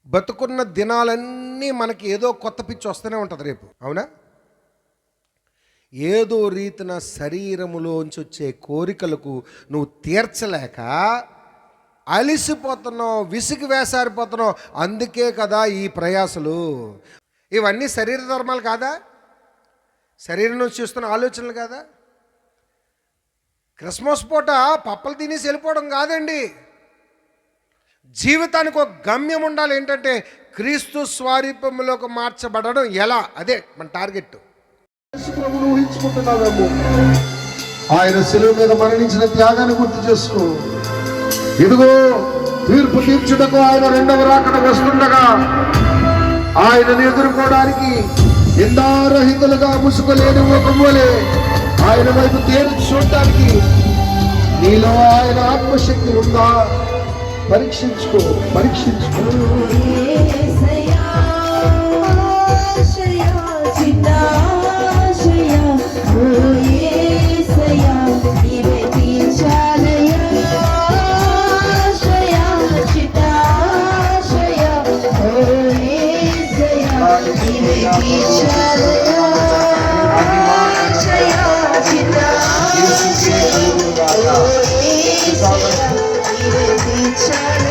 బతుకున్న దినాలన్నీ మనకి ఏదో కొత్త పిచ్చి వస్తూనే ఉంటుంది రేపు, అవునా? ఏదో రీతిన శరీరములోంచి వచ్చే కోరికలకు నువ్వు తీర్చలేక అలిసిపోతున్నావు, విసిగి వేసారిపోతున్నావు. అందుకే కదా ఈ ప్రయాసలు. ఇవన్నీ శరీర ధర్మాలు కాదా? శరీరం నుంచి చూస్తున్న ఆలోచనలు కాదా? క్రిస్మస్ పూట పప్పలు తినేసి వెళ్ళిపోవడం కాదండి. జీవితానికి ఒక గమ్యం ఉండాలి. ఏంటంటే క్రీస్తు స్వరూపంలోకి మార్చబడడం ఎలా, అదే మన టార్గెట్. ప్రభువును ఊహించుకుంటున్నావేమో. ఆయన శిలువ మీద మరణించిన త్యాగాన్ని గుర్తు చేసుకో. ఇదిగో తీర్పు తీర్చుటకు ఆయన రెండవ రాకడ వస్తుండగా ఆయనను ఎదుర్కోవడానికి నిందారహితులుగా ముసుగులేని ముఖములే ఆయన వైపు తేల్చి చూడటానికి నీలో ఆయన ఆత్మశక్తి ఉందా? పరీక్షించుకో. Shall